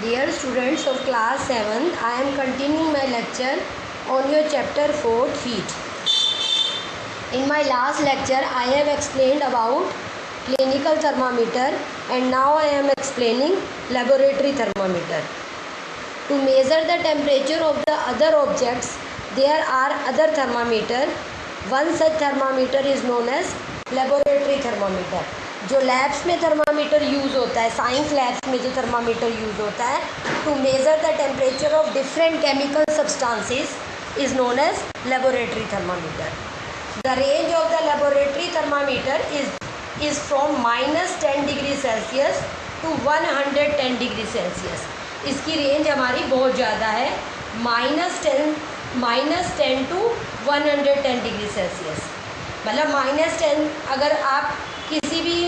Dear students of class 7th, I am continuing my lecture on your chapter 4 heat. In my last lecture, I have explained about clinical thermometer and now I am explaining laboratory thermometer. To measure the temperature of the other objects, there are other thermometer. One such thermometer is known as laboratory thermometer. जो labs में thermometer use होता है, science labs में जो thermometer use होता है to measure the temperature of different chemical substances is known as laboratory thermometer. The range of the laboratory thermometer is from -10 degree Celsius to 110 degree Celsius. इसकी range हमारी बहुत ज़्यादा है, -10 to 110 degree Celsius. मतलब -10 अगर आप किसी भी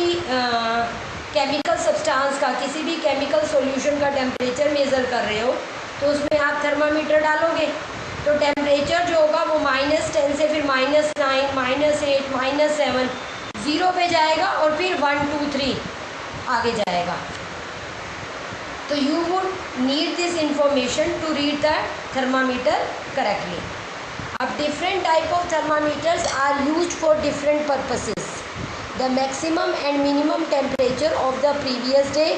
केमिकल सब्सटेंस का, किसी भी केमिकल सॉल्यूशन का टेम्परेचर मेज़र कर रहे हो तो उसमें आप थर्मामीटर डालोगे तो टेम्परेचर जो होगा वो -10 से फिर -9, -8, -7 ज़ीरो पे जाएगा और फिर 1, 2, 3 आगे जाएगा. तो you would need this information to read the thermometer correctly. अब different type of thermometers are used for different purposes. The maximum and minimum temperature of the previous day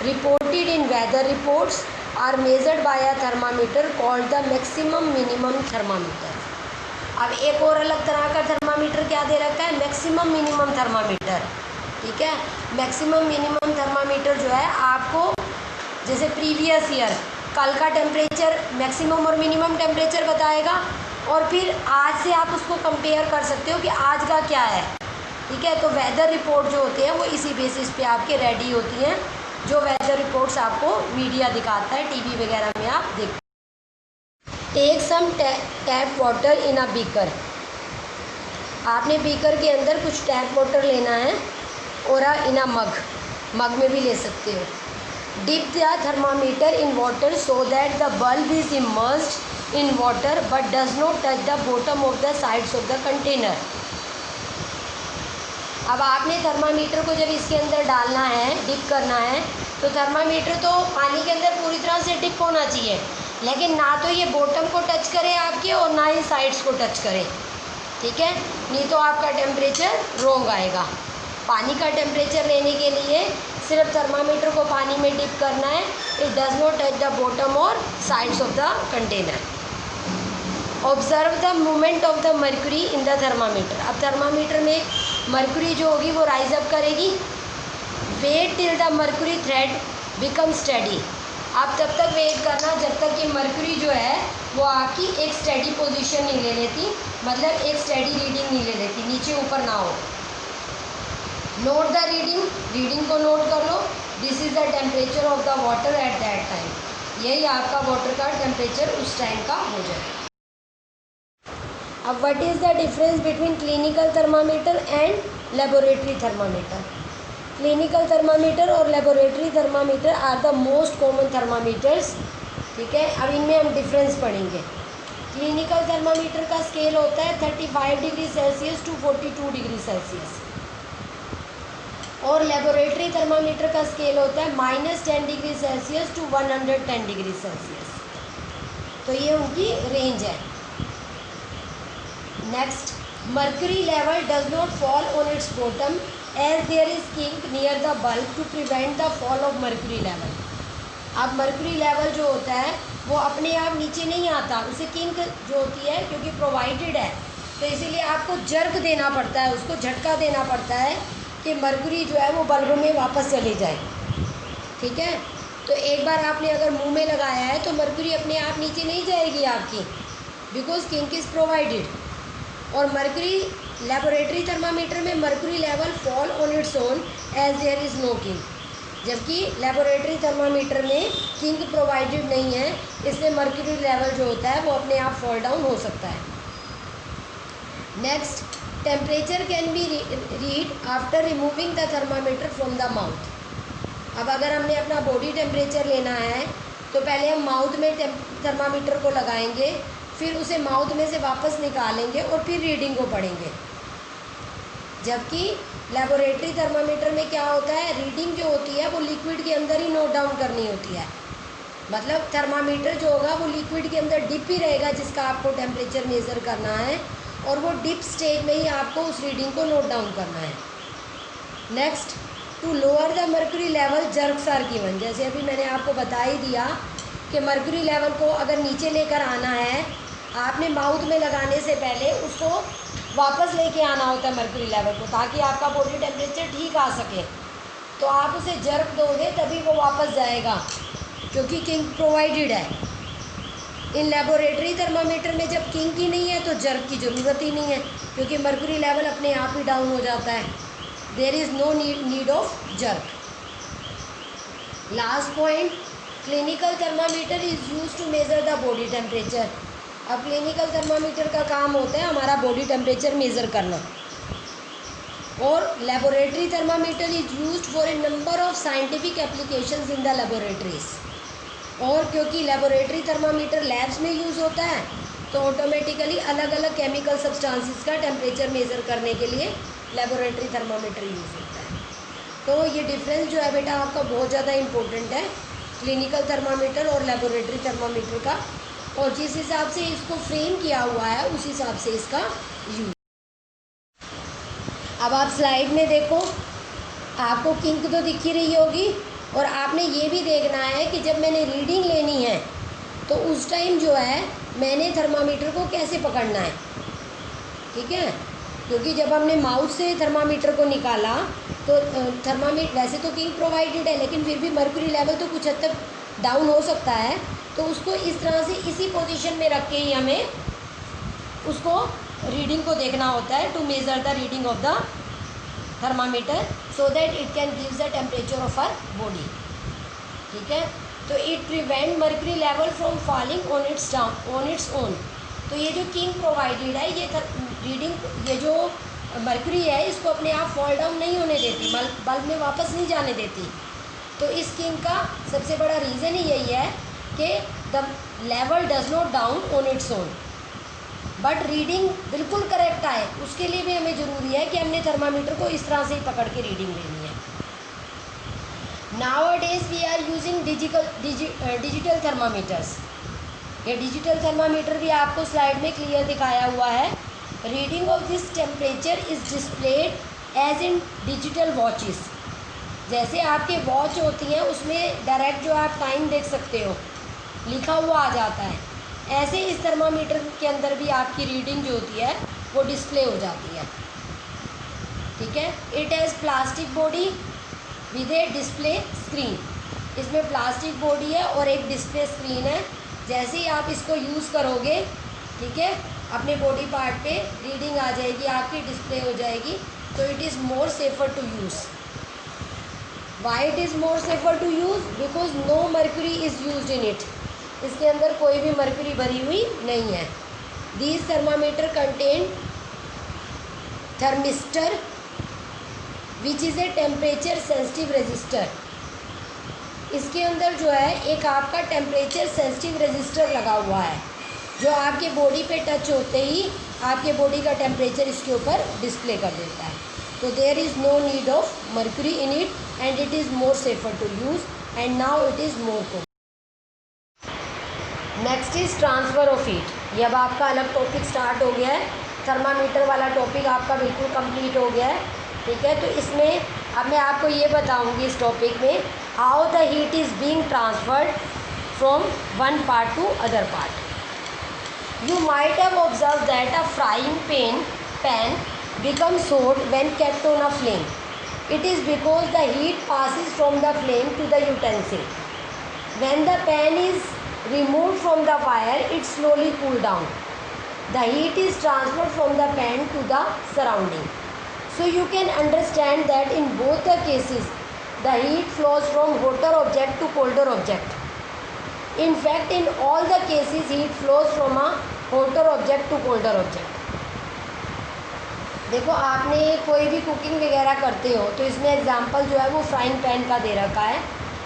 reported in weather reports are measured by a thermometer called the maximum minimum thermometer. अब एक और अलग तरह का thermometer क्या दे रखा है, maximum minimum thermometer. ठीक है, मैक्सिमम मिनिमम थर्मामीटर जो है आपको जैसे प्रीवियस ईयर कल का टेम्परेचर मैक्सिमम और मिनिमम टेम्परेचर बताएगा और फिर आज से आप उसको कंपेयर कर सकते हो कि आज का क्या है. ठीक है, तो वेदर रिपोर्ट जो होते हैं वो इसी बेसिस पे आपके रेडी होती हैं. जो वेदर रिपोर्ट्स आपको मीडिया दिखाता है, टीवी वगैरह में आप देखते हैं. Take some tap water in a beaker. आपने बीकर के अंदर कुछ टैप वाटर लेना है और इन अ मग में भी ले सकते हो. Dip the thermometer in water so that the bulb is immersed in water but does not touch the bottom of the sides of the container. अब आपने थर्मामीटर को जब इसके अंदर डालना है, डिप करना है, तो थर्मामीटर तो पानी के अंदर पूरी तरह से डिप होना चाहिए, लेकिन ना तो ये बॉटम को टच करे आपके और ना ही साइड्स को टच करे. ठीक है, नहीं तो आपका टेम्परेचर रॉन्ग आएगा. पानी का टेम्परेचर लेने के लिए सिर्फ थर्मामीटर को पानी में डिप करना है. It does not touch the bottom और sides of the container. Observe the movement of the mercury in the thermometer. अब थर्मामीटर में मर्क्यूरी जो होगी वो राइज अप करेगी. Wait till the mercury thread become steady. आप तब तक वेट करना जब तक कि मर्क्यूरी जो है वो आपकी एक स्टडी पोजीशन नहीं ले लेती, मतलब एक स्टडी रीडिंग नहीं ले लेती, नीचे ऊपर ना हो. नोट द रीडिंग को नोट कर लो. This is the temperature of the water at that time. यही आपका वाटर का टेम्परेचर उस टाइम का हो जाए. अब what is the difference between clinical thermometer and laboratory thermometer. Clinical thermometer और laboratory thermometer are the most common thermometers. ठीक है, अब इनमें हम डिफरेंस पढ़ेंगे. क्लिनिकल थर्मामीटर का स्केल होता है 35 degree Celsius to 42 degree Celsius और लेबोरेटरी थर्मामीटर का स्केल होता है -10 degree Celsius to 110 degree Celsius. तो ये उनकी रेंज है. Next, mercury level does not fall on its bottom as there is kink near the bulb to prevent the fall of mercury level. अब mercury level जो होता है वो अपने आप नीचे नहीं आता, उसे किंक जो होती है क्योंकि प्रोवाइडेड है तो इसीलिए आपको जर्क देना पड़ता है, उसको झटका देना पड़ता है कि मर्क्यूरी जो है वो बल्ब में वापस चले जाए. ठीक है, तो एक बार आपने अगर मुंह में लगाया है तो मर्क्यूरी अपने आप नीचे नहीं जाएगी आपकी, बिकॉज किंक इज़ प्रोवाइडेड. और मर्क्यूरी लेबोरेटरी थर्मामीटर में mercury level fall on its own as there is no kink, जबकि लेबोरेटरी थर्मामीटर में किंक प्रोवाइडेड नहीं है, इसलिए मर्क्यूरी लेवल जो होता है वो अपने आप फॉल डाउन हो सकता है. Next, temperature can be read after removing the thermometer from the mouth. अब अगर हमने अपना बॉडी टेम्परेचर लेना है तो पहले हम माउथ में थर्मामीटर को लगाएंगे, फिर उसे माउथ में से वापस निकालेंगे और फिर रीडिंग को पढ़ेंगे. जबकि लेबोरेटरी थर्मामीटर में क्या होता है, रीडिंग जो होती है वो लिक्विड के अंदर ही नोट डाउन करनी होती है. मतलब थर्मामीटर जो होगा वो लिक्विड के अंदर डिप ही रहेगा जिसका आपको टेम्परेचर मेज़र करना है, और वो डिप स्टेज में ही आपको उस रीडिंग को नोट डाउन करना है। Next, to lower the mercury level jerks are given. जैसे अभी मैंने आपको बता ही दिया कि मर्क्यूरी लेवल को अगर नीचे लेकर आना है, आपने माउथ में लगाने से पहले उसको वापस लेके आना होता है मर्क्यूरी लेवल को, ताकि आपका बॉडी टेम्परेचर ठीक आ सके। तो आप उसे जर्क दोगे तभी वो वापस जाएगा, क्योंकि किंक प्रोवाइडेड है। इन लेबोरेटरी थर्मामीटर में जब किंक ही नहीं है तो जर्क की ज़रूरत ही नहीं है, क्योंकि मर्क्यूरी लेवल अपने आप ही डाउन हो जाता है। There is no need of jerk. Last point, clinical thermometer is use to measure the body temperature. अब क्लिनिकल थर्मामीटर का काम होता है हमारा बॉडी टेम्परेचर मेज़र करना, और laboratory thermometer is used for a number of scientific applications in the laboratories. और क्योंकि लेबोरेटरी थर्मामीटर लैब्स में यूज़ होता है, तो ऑटोमेटिकली अलग अलग केमिकल सब्सटेंसेस का टेम्परेचर मेज़र करने के लिए लेबोरेटरी थर्मामीटर यूज़ होता है। तो ये डिफरेंस जो है बेटा आपका बहुत ज़्यादा इम्पोर्टेंट है, क्लिनिकल थर्मामीटर और लेबोरेटरी थर्मामीटर का, और जिस हिसाब से इसको फ्रेम किया हुआ है उस हिसाब से इसका यूज। अब आप स्लाइड में देखो, आपको किंक तो दिख ही रही होगी, और आपने ये भी देखना है कि जब मैंने रीडिंग लेनी है तो उस टाइम जो है मैंने थर्मामीटर को कैसे पकड़ना है। ठीक है, क्योंकि जब हमने माउथ से थर्मामीटर को निकाला तो थर्मामीटर वैसे तो किंक प्रोवाइडेड है, लेकिन फिर भी मर्क्यूरी लेवल तो कुछ हद तक डाउन हो सकता है, तो उसको इस तरह से इसी पोजीशन में रख के ही हमें उसको रीडिंग को देखना होता है, to measure the reading of the thermometer so that it can give the temperature of our body. ठीक है, तो it prevent mercury level from falling on its own. तो ये जो किंक प्रोवाइडेड है, ये रीडिंग, ये जो मर्क्यूरी है इसको अपने आप फॉल डाउन नहीं होने देती, बल्ब में वापस नहीं जाने देती। तो इस किंक का सबसे बड़ा रीज़न ही यही है कि the level does not down on its own, but reading बिल्कुल करेक्ट आए उसके लिए भी हमें ज़रूरी है कि हमने थर्मामीटर को इस तरह से ही पकड़ के रीडिंग लेनी है। Nowadays we are using digital thermometers. ये डिजिटल थर्मामीटर भी आपको स्लाइड में क्लियर दिखाया हुआ है। Reading of this temperature is displayed as in digital watches. जैसे आपके वॉच होती हैं उसमें डायरेक्ट जो आप टाइम देख सकते हो लिखा हुआ आ जाता है, ऐसे इस थर्मामीटर के अंदर भी आपकी रीडिंग जो होती है वो डिस्प्ले हो जाती है। ठीक है, it has plastic body with A display screen. इसमें प्लास्टिक बॉडी है और एक डिस्प्ले स्क्रीन है। जैसे ही आप इसको यूज़ करोगे, ठीक है, अपने बॉडी पार्ट पे रीडिंग आ जाएगी, आपकी डिस्प्ले हो जाएगी, तो it is more safer to use. Why it is more safer to use? Because no mercury is used in it. इसके अंदर कोई भी मर्क्यूरी भरी हुई नहीं है। These thermometer contain thermistor which is a temperature sensitive register. इसके अंदर जो है एक आपका टेम्परेचर सेंसिटिव रजिस्टर लगा हुआ है, जो आपके बॉडी पे टच होते ही आपके बॉडी का टेम्परेचर इसके ऊपर डिस्प्ले कर देता है। तो there is no need of mercury in it and it is more safer to use and now it is more common. Next is transfer of heat. ये अब आपका अलग टॉपिक स्टार्ट हो गया है, थर्मामीटर वाला टॉपिक आपका बिल्कुल कंप्लीट हो गया है। ठीक है, तो इसमें अब मैं आपको ये बताऊंगी इस टॉपिक में how the heat is being transferred from one part two other part. You might have observe that a frying pan becomes hot when kept on a flame. It is because the heat passes from the flame to the utensil. When the pan is removed from the fire, it slowly cools down. The heat is transferred from the pan to the surrounding. So you can understand that in both the cases, the heat flows from hotter object to colder object. In fact, in all the cases, heat flows from a hotter object to colder object. देखो, आपने कोई भी cooking वगैरह करते हो तो इसमें example जो है वो फ्राइंग पैन का दे रखा है।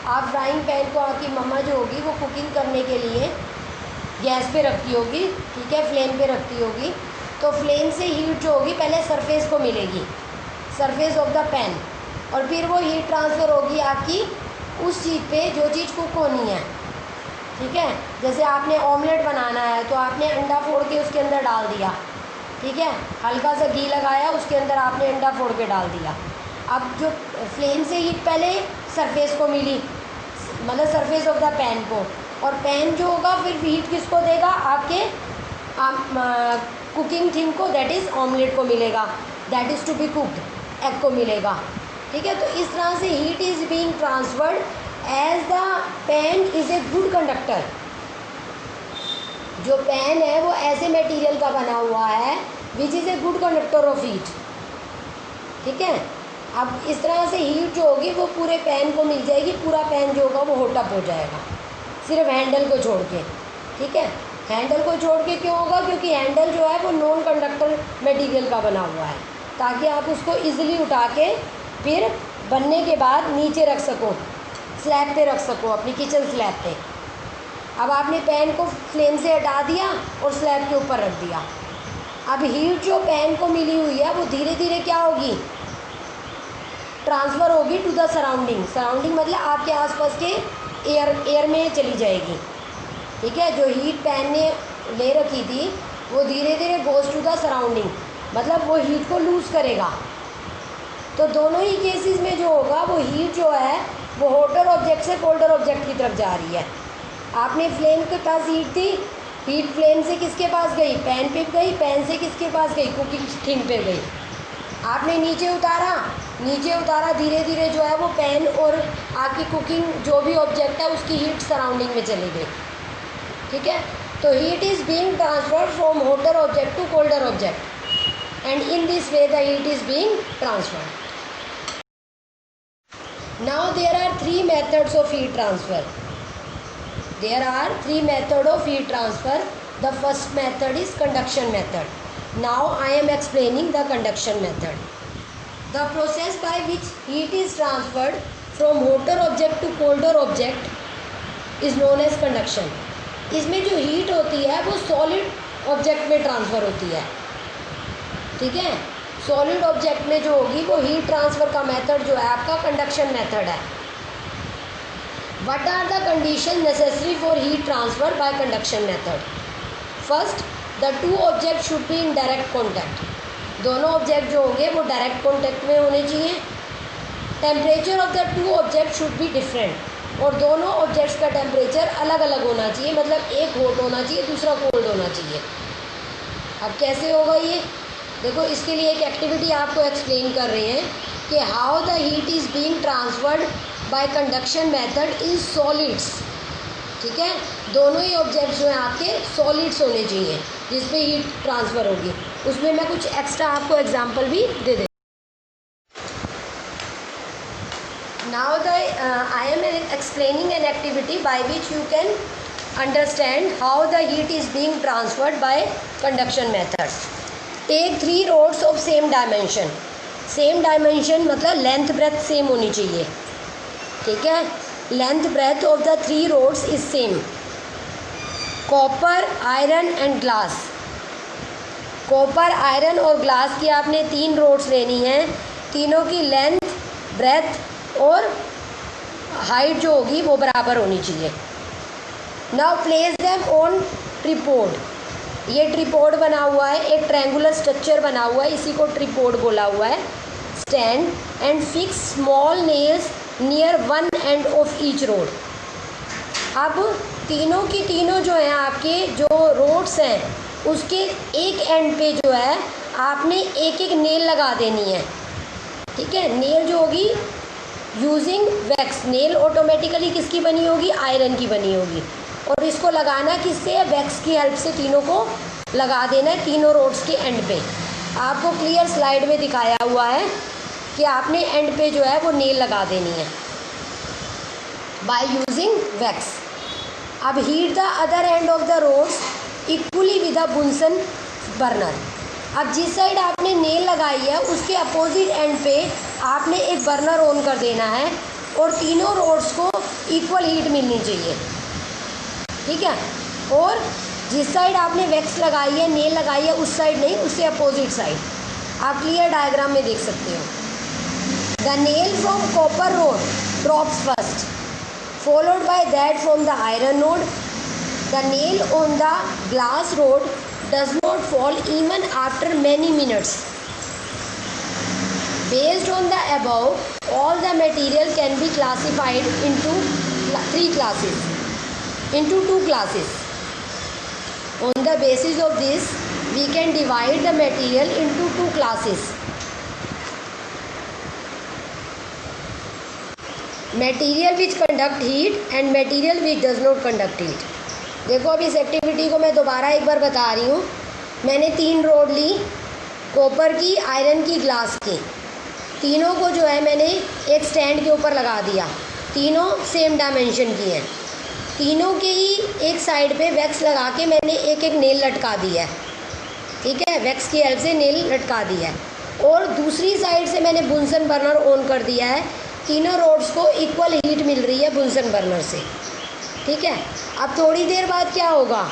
आप फ्राइंग पैन को आपकी मम्मा जो होगी वो कुकिंग करने के लिए गैस पे रखती होगी, ठीक है, फ्लेम पे रखती होगी। तो फ्लेम से हीट जो होगी पहले सरफेस को मिलेगी, सरफेस ऑफ द पैन, और फिर वो हीट ट्रांसफ़र होगी आपकी उस चीज़ पे जो चीज़ कुक होनी है। ठीक है, जैसे आपने ऑमलेट बनाना है तो आपने अंडा फोड़ के उसके अंदर डाल दिया, ठीक है, हल्का सा घी लगाया, उसके अंदर आपने अंडा फोड़ के डाल दिया। अब जो फ्लेम से हीट पहले सरफेस को मिली, मतलब सरफेस ऑफ द पैन को, और पैन जो होगा फिर हीट किसको देगा, आपके कुकिंग थिंग को, दैट इज़ ऑमलेट को मिलेगा, that is to be cooked, egg को मिलेगा। ठीक है, तो इस तरह से heat is being transferred as the pan is a good conductor. जो पैन है वो ऐसे मटेरियल का बना हुआ है which is a good conductor of heat. ठीक है, अब इस तरह से हीट जो होगी वो पूरे पैन को मिल जाएगी, पूरा पैन जो होगा वो हॉट अप हो जाएगा, सिर्फ हैंडल को छोड़ के। ठीक है, हैंडल को छोड़ के क्यों होगा, क्योंकि हैंडल जो है वो नॉन कंडक्टर मटेरियल का बना हुआ है, ताकि आप उसको इजीली उठा के फिर बनने के बाद नीचे रख सको, स्लैब पे रख सको, अपनी किचन स्लैब पे। अब आपने पैन को फ्लेम से हटा दिया और स्लैब के ऊपर रख दिया। अब हीट जो पैन को मिली हुई है वो धीरे धीरे क्या होगी, ट्रांसफ़र होगी टू द सराउंडिंग। सराउंडिंग मतलब आपके आसपास के एयर में चली जाएगी। ठीक है, जो हीट पैन ने ले रखी थी वो धीरे धीरे गोज़ टू द सराउंडिंग, मतलब वो हीट को लूज़ करेगा। तो दोनों ही केसेस में जो होगा वो हीट जो है वो हॉटर ऑब्जेक्ट से कोल्डर ऑब्जेक्ट की तरफ जा रही है। आपने फ्लेम के पास हीट थी, हीट फ्लेम से किसके पास गई, पैन पे गई, पैन से किसके पास गई, कुकिंग थिंग पे गई। आपने नीचे उतारा, धीरे धीरे जो है वो पैन और आपकी कुकिंग जो भी ऑब्जेक्ट है उसकी हीट सराउंडिंग में चली गई। ठीक है, तो heat is being transferred from hotter object to colder object and in this way the heat is being transferred. Now there are three methods of heat transfer. There are three methods of heat transfer. The first method is conduction method. Now I am explaining the conduction method. The process by which heat is transferred from hotter object to colder object is known as conduction. इसमें जो heat होती है वो solid object में transfer होती है। ठीक है, सॉलिड ऑब्जेक्ट में जो होगी वो हीट ट्रांसफ़र का मेथड जो है आपका कंडक्शन मेथड है। What are the condition necessary for heat transfer by conduction method. First, the two object should be in direct contact. दोनों ऑब्जेक्ट जो होंगे वो डायरेक्ट कॉन्टैक्ट में होने चाहिए। Temperature of the two object should be different, और दोनों objects का टेम्परेचर अलग अलग होना चाहिए, मतलब एक हॉट होना चाहिए, दूसरा कोल्ड होना चाहिए। अब कैसे होगा ये, देखो इसके लिए एक एक्टिविटी आपको एक्सप्लेन कर रहे हैं कि how the heat is being transferred by conduction method in solids. ठीक है, दोनों ही ऑब्जेक्ट्स जो हैं आपके सॉलिड्स होने चाहिए जिस पे हीट ट्रांसफ़र होगी। उसमें मैं कुछ एक्स्ट्रा आपको एग्जांपल भी दे दें। Now I am explaining an activity by which you can understand how the heat is being transferred by conduction method. Take 3 rods of same dimension. Same dimension मतलब length breadth same होनी चाहिए। ठीक है, length breadth of the 3 rods is same. Copper, iron and glass. Copper, iron और glass की आपने 3 roads लेनी हैं। तीनों की लेंथ, ब्रेथ और हाइट जो होगी वो बराबर होनी चाहिए। Now place them on tripod. ये ट्रिपोड बना हुआ है, एक ट्रायंगुलर स्ट्रक्चर बना हुआ है, इसी को ट्रिपोड बोला हुआ है। Stand and fix small nails near one end of each road. अब तीनों की तीनों जो हैं आपके जो रोड्स हैं उसके एक एंड पे जो है आपने एक एक नेल लगा देनी है। ठीक है, नेल जो होगी यूजिंग वैक्स। नेल ऑटोमेटिकली किसकी बनी होगी, आयरन की बनी होगी, और इसको लगाना किससे, वैक्स की हेल्प से तीनों को लगा देना है तीनों रोड्स के एंड पे। आपको क्लियर स्लाइड में दिखाया हुआ है कि आपने एंड पे जो है वो नेल लगा देनी है बाय यूजिंग वैक्स। अब heat the other end of the rods equally with a Bunsen burner. अब जिस साइड आपने नेल लगाई है उसके अपोजिट एंड पे आपने एक बर्नर ऑन कर देना है और तीनों रोड्स को इक्वल हीट मिलनी चाहिए। ठीक है, और जिस साइड आपने वैक्स लगाई है, नेल लगाई है, उस साइड नहीं, उससे अपोजिट साइड। आप क्लियर डायग्राम में देख सकते हो। The nail from copper road drops first, followed by that from the iron node The nail on the glass rod does not fall even after many minutes. Based on the above, all the material can be classified into two classes. On the basis of this, we can divide the material into two classes. Material which conduct heat and material which does not conduct heat. देखो अब इस activity को मैं दोबारा एक बार बता रही हूँ. मैंने 3 रोड ली, कॉपर की, आयरन की, ग्लास की. तीनों को जो है मैंने एक स्टैंड के ऊपर लगा दिया. तीनों सेम डायमेंशन की हैं. तीनों के ही एक साइड पे वैक्स लगा के मैंने एक एक नेल लटका दी है. ठीक है, वैक्स की हेल्प से नेल लटका दी है. और दूसरी साइड से मैंने बुनसन बर्नर ऑन कर दिया है. तीनों रोड्स को इक्वल हीट मिल रही है बुनसन बर्नर से. ठीक है, अब थोड़ी देर बाद क्या होगा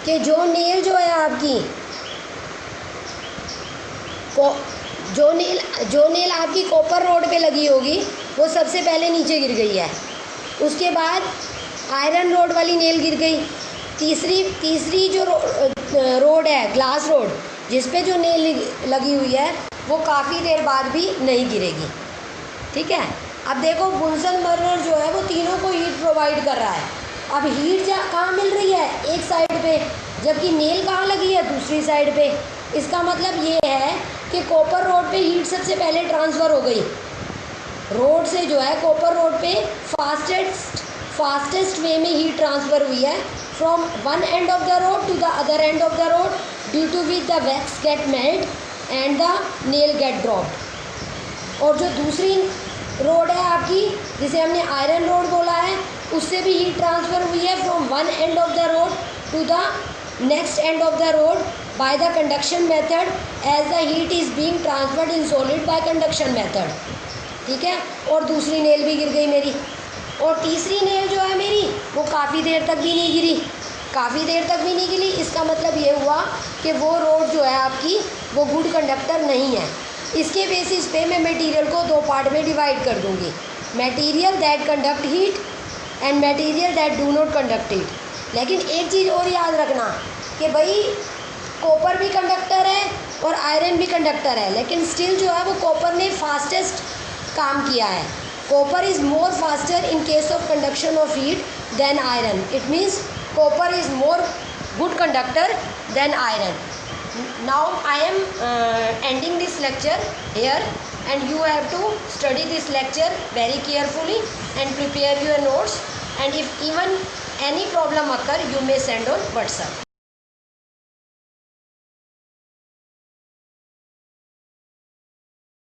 कि जो नेल जो है आपकी जो नेल आपकी कॉपर रोड पे लगी होगी वो सबसे पहले नीचे गिर गई है. उसके बाद आयरन रोड वाली नेल गिर गई. तीसरी जो रोड है, ग्लास रोड, जिस पे जो नेल लगी हुई है वो काफ़ी देर बाद भी नहीं गिरेगी. ठीक है, अब देखो बुनसन बर्नर जो है वो तीनों को हीट प्रोवाइड कर रहा है. अब हीट कहाँ मिल रही है? एक साइड पे, जबकि नेल कहाँ लगी है? दूसरी साइड पे. इसका मतलब ये है कि कॉपर रोड पे हीट सबसे पहले ट्रांसफ़र हो गई. रोड से जो है कॉपर रोड पे फास्टेस्ट वे में हीट ट्रांसफ़र हुई है from one end of the road to the other end of the road, due to which the wax get melt and the nail get dropped. और जो दूसरी road है आपकी, जिसे हमने आयरन रोड बोला है, उससे भी हीट ट्रांसफ़र हुई है from one end of the road to the next end of the road by the conduction method, as the heat is being transferred in solid by conduction method. ठीक है, और दूसरी नेल भी गिर गई मेरी. और तीसरी नेल जो है मेरी वो काफ़ी देर तक भी नहीं गिरी. इसका मतलब ये हुआ कि वो रोड जो है आपकी वो गुड कंडक्टर नहीं है. इसके बेसिस पे मैं मटेरियल को 2 पार्ट में डिवाइड कर दूंगी. Material that conduct heat and material that do not conduct heat. लेकिन एक चीज़ और याद रखना कि भाई कॉपर भी कंडक्टर है और आयरन भी कंडक्टर है, लेकिन स्टिल जो है वो कॉपर ने फास्टेस्ट काम किया है. Copper is more faster in case of conduction of heat than iron. It means copper is more good conductor than iron. Now I am ending this lecture here, and you have to study this lecture very carefully and prepare your notes, and if even any problem occur, you may send on WhatsApp.